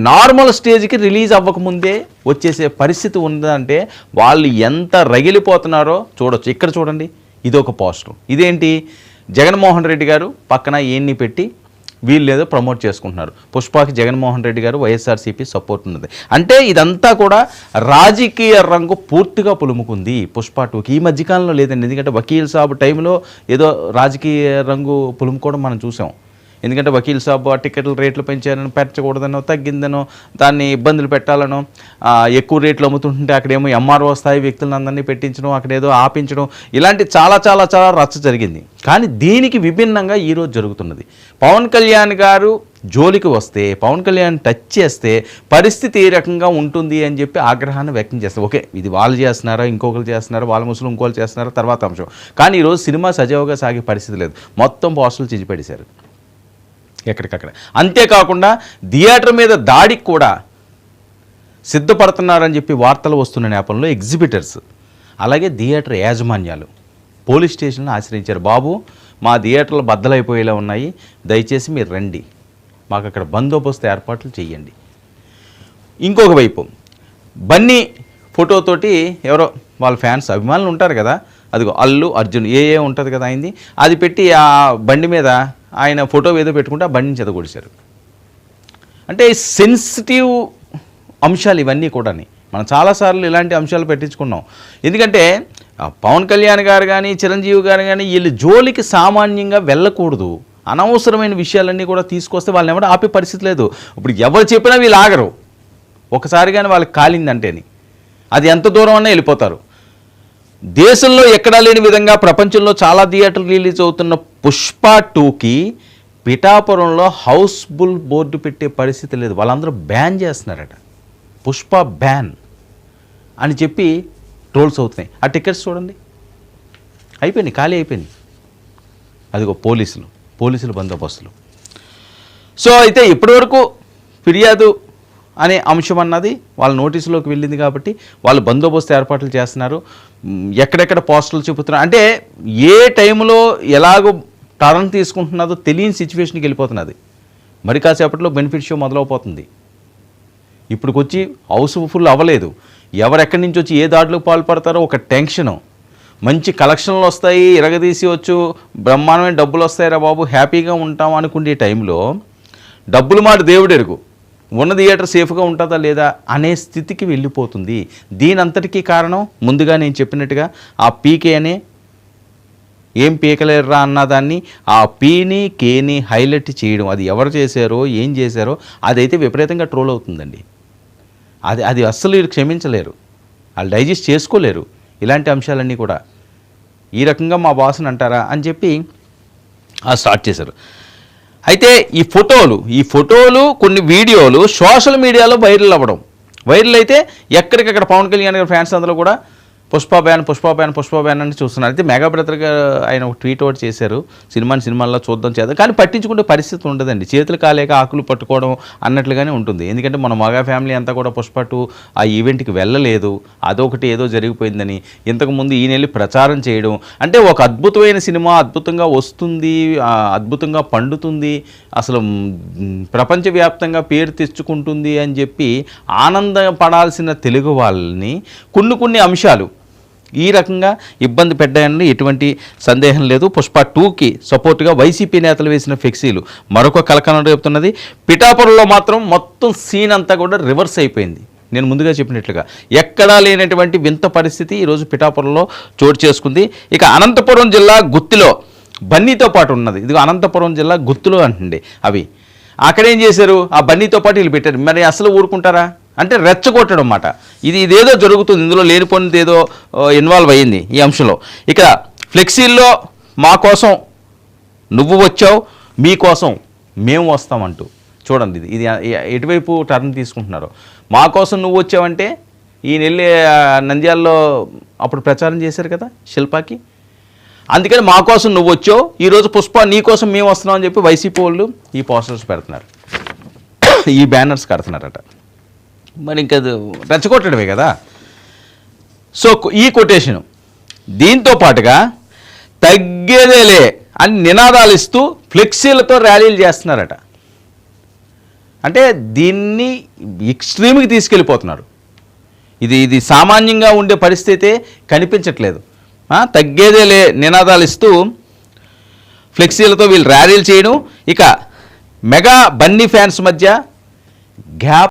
Normal స్టేజ్కి release అవ్వకముందే వచ్చేసే పరిస్థితి ఉందంటే వాళ్ళు ఎంత రగిలిపోతున్నారో చూడొచ్చు. ఇక్కడ చూడండి, ఇది ఒక పోస్టర్. ఇదేంటి, జగన్మోహన్ రెడ్డి గారు పక్కన ఏన్ని పెట్టి వీళ్ళు ఏదో ప్రమోట్ చేసుకుంటున్నారు. పుష్పకి జగన్మోహన్ రెడ్డి గారు వైఎస్ఆర్సీపీ సపోర్ట్ ఉన్నది అంటే ఇదంతా కూడా రాజకీయ రంగు పూర్తిగా పులుముకుంది పుష్ప 2కి. ఈ మధ్యకాలంలో లేదండి, ఎందుకంటే వకీల్ సాబ్ టైంలో ఏదో రాజకీయ రంగు పులుముకోవడం మనం చూసాం. ఎందుకంటే వకీల్ సాబ్ టికెట్ల రేట్లు పెంచారనో, పెంచకూడదనో, తగ్గిందనో, దాన్ని ఇబ్బందులు పెట్టాలనో, ఎక్కువ రేట్లు అమ్ముతుంటే అక్కడేమో ఎంఆర్ఓ స్థాయి వ్యక్తులను అందరినీ పెట్టించడం, అక్కడేదో ఆపించడం, ఇలాంటి చాలా చాలా చాలా రచ్చ జరిగింది. కానీ దీనికి విభిన్నంగా ఈరోజు జరుగుతున్నది. పవన్ కళ్యాణ్ గారు జోలికి వస్తే, పవన్ కళ్యాణ్ టచ్ చేస్తే పరిస్థితి ఏ రకంగా ఉంటుంది అని చెప్పి ఆగ్రహాన్ని వ్యక్తం చేస్తారు. ఓకే, ఇది వాళ్ళు చేస్తున్నారా, ఇంకొకరు చేస్తున్నారా, వాళ్ళ ముసలు ఇంకోళ్ళు చేస్తున్నారా తర్వాత అంశం. కానీ ఈరోజు సినిమా సజావుగా సాగే పరిస్థితి లేదు. మొత్తం పోస్టులు చిజిపెట్టేశారు ఎక్కడికక్కడ. అంతేకాకుండా థియేటర్ మీద దాడికి కూడా సిద్ధపడుతున్నారని చెప్పి వార్తలు వస్తున్న నేపథ్యంలో ఎగ్జిబిటర్స్, అలాగే థియేటర్ యాజమాన్యాలు పోలీస్ స్టేషన్ను ఆశ్రయించారు. బాబు, మా థియేటర్లు బద్దలైపోయేలా ఉన్నాయి, దయచేసి మీరు రండి, మాకు అక్కడ బందోబస్తు ఏర్పాట్లు చేయండి. ఇంకొక వైపు బన్నీ ఫోటోతోటి ఎవరో వాళ్ళ ఫ్యాన్స్ అభిమానులు ఉంటారు కదా, అదిగో అల్లు అర్జున్ ఉంటుంది కదా అయింది, అది పెట్టి ఆ బండి మీద ఆయన ఫోటో ఏదో పెట్టుకుంటే ఆ బండిని చెదగొడిశారు. అంటే సెన్సిటివ్ అంశాలు ఇవన్నీ కూడా. మనం చాలాసార్లు ఇలాంటి అంశాలు పెట్టించుకున్నాం. ఎందుకంటే పవన్ కళ్యాణ్ గారు కానీ, చిరంజీవి గారు కానీ వీళ్ళు జోలికి సామాన్యంగా వెళ్ళకూడదు. అనవసరమైన విషయాలన్నీ కూడా తీసుకొస్తే వాళ్ళని ఎవరు ఆపే పరిస్థితి లేదు. ఇప్పుడు ఎవరు చెప్పినా వీళ్ళు ఆగరు. ఒకసారి కానీ వాళ్ళకి కాలిందంటేని అది ఎంత దూరం అన్నా వెళ్ళిపోతారు. దేశంలో ఎక్కడా లేని విధంగా ప్రపంచంలో చాలా థియేటర్లు రిలీజ్ అవుతున్న పుష్ప 2కి పిఠాపురంలో హౌస్ఫుల్ బోర్డు పెట్టే పరిస్థితి లేదు. వాళ్ళందరూ బ్యాన్ చేస్తున్నారట, పుష్ప బ్యాన్ అని చెప్పి ట్రోల్స్ అవుతున్నాయి. ఆ టికెట్స్ చూడండి, అయిపోయింది, ఖాళీ అయిపోయింది. అదిగో పోలీసులు బందోబస్తులు. సో అయితే ఇప్పటివరకు ఫిర్యాదు అనే అంశం అన్నది వాళ్ళ నోటీసులోకి వెళ్ళింది కాబట్టి వాళ్ళు బందోబస్తు ఏర్పాట్లు చేస్తున్నారు. ఎక్కడెక్కడ పోస్టులు చూపుతున్నారు అంటే ఏ టైంలో ఎలాగో టర్న్ తీసుకుంటున్నదో తెలియని సిచ్యువేషన్కి వెళ్ళిపోతున్నది. మరి కాసేపట్లో బెనిఫిట్ షో మొదలవుపోతుంది. ఇప్పుడుకొచ్చి హౌస్ఫుల్ అవ్వలేదు, ఎవరెక్కడి నుంచి వచ్చి ఏ దాడులకు పాల్పడతారో ఒక టెన్షను. మంచి కలెక్షన్లు వస్తాయి, ఇరగదీసి వచ్చు, బ్రహ్మాండమైన డబ్బులు వస్తాయిరా బాబు, హ్యాపీగా ఉంటాం అనుకునే టైంలో డబ్బులు మాట దేవుడెరుగు, ఉన్న థియేటర్ సేఫ్గా ఉంటుందా లేదా అనే స్థితికి వెళ్ళిపోతుంది. దీని అంతటికీ కారణం ముందుగా నేను చెప్పినట్టుగా ఆ పీకే అనే ఏం పీకలేరురా అన్నదాన్ని ఆ పీని కేని హైలైట్ చేయడం. అది ఎవరు చేశారో ఏం చేశారో అదైతే విపరీతంగా ట్రోల్ అవుతుందండి. అది అస్సలు వీరు క్షమించలేరు, వాళ్ళు డైజెస్ట్ చేసుకోలేరు ఇలాంటి అంశాలన్నీ కూడా. ఈ రకంగా మా బాస్ని అంటారా అని చెప్పి స్టార్ట్ చేశారు. అయితే ఈ ఫోటోలు కొన్ని వీడియోలు సోషల్ మీడియాలో వైరల్ అవ్వడం, వైరల్ అయితే ఎక్కడికక్కడ పవన్ కళ్యాణ్ గారి ఫ్యాన్స్ అందరూ కూడా పుష్ప బ్యాన్ అని చూస్తున్నారు. అయితే మెగా బ్రదర్ గారు ఆయన ఒక ట్వీట్ ఒకటి చేశారు, సినిమాల్లో చూద్దాం చేద్దాం, కానీ పట్టించుకుంటే పరిస్థితి ఉండదండి. చేతులు కాలేక ఆకులు పట్టుకోవడం అన్నట్లుగానే ఉంటుంది. ఎందుకంటే మన మగా ఫ్యామిలీ అంతా కూడా పుష్ప 2 ఆ ఈవెంట్కి వెళ్ళలేదు, అదొకటి ఏదో జరిగిపోయిందని ఇంతకుముందు ఈయన వెళ్ళి ప్రచారం చేయడం. అంటే ఒక అద్భుతమైన సినిమా అద్భుతంగా వస్తుంది, అద్భుతంగా పండుతుంది, అసలు ప్రపంచవ్యాప్తంగా పేరు తెచ్చుకుంటుంది అని చెప్పి ఆనందపడాల్సిన తెలుగు వాళ్ళని కొన్ని అంశాలు ఈ రకంగా ఇబ్బంది పెట్టాయని ఎటువంటి సందేహం లేదు. పుష్ప 2కి సపోర్టుగా వైసీపీ నేతలు వేసిన ఫ్లెక్సీలు మరొక కలకలం రేపుతున్నది. పిఠాపురంలో మాత్రం మొత్తం సీన్ అంతా కూడా రివర్స్ అయిపోయింది. నేను ముందుగా చెప్పినట్లుగా ఎక్కడా లేనటువంటి వింత పరిస్థితి ఈరోజు పిఠాపురంలో చోటు చేసుకుంది. ఇక అనంతపురం జిల్లా గుత్తిలో బన్నీతో పాటు ఉన్నది. ఇది అనంతపురం జిల్లా గుత్తిలో అంటుంది. అవి అక్కడేం చేశారు, ఆ బన్నీతో పాటు వీళ్ళు పెట్టారు. మరి అసలు ఊరుకుంటారా అంటే రెచ్చగొట్టడం అన్నమాట. ఇదేదో జరుగుతుంది, ఇందులో లేనిపోయినది ఏదో ఇన్వాల్వ్ అయ్యింది ఈ అంశంలో. ఇక ఫ్లెక్సీల్లో మా కోసం నువ్వు వచ్చావు, మీకోసం మేము వస్తామంటూ చూడండి. ఇది ఎటువైపు టర్న్ తీసుకుంటున్నారో. మా కోసం నువ్వు వచ్చావంటే ఈయన వెళ్ళి నంద్యాలలో అప్పుడు ప్రచారం చేశారు కదా శిల్పాకి, అందుకని మా కోసం నువ్వు వచ్చావు, ఈరోజు పుష్ప నీ కోసం మేము వస్తున్నాం అని చెప్పి వైసీపీ వాళ్ళు ఈ పోస్టర్స్ పెడుతున్నారు, ఈ బ్యానర్స్ కడుతున్నారట. మరి ఇంకా రెచ్చగొట్టడమే కదా. సో ఈ కొటేషను దీంతో పాటుగా తగ్గేదేలే అని నినాదాలు ఇస్తూ ఫ్లెక్సీలతో ర్యాలీలు చేస్తున్నారట. అంటే దీన్ని ఎక్స్ట్రీమ్కి తీసుకెళ్ళిపోతున్నారు. ఇది సామాన్యంగా ఉండే పరిస్థితి కనిపించట్లేదు. తగ్గేదే నినాదాలు ఇస్తూ ఫ్లెక్సీలతో వీళ్ళు ర్యాలీలు చేయడం, ఇక మెగా బన్నీ ఫ్యాన్స్ మధ్య గ్యాప్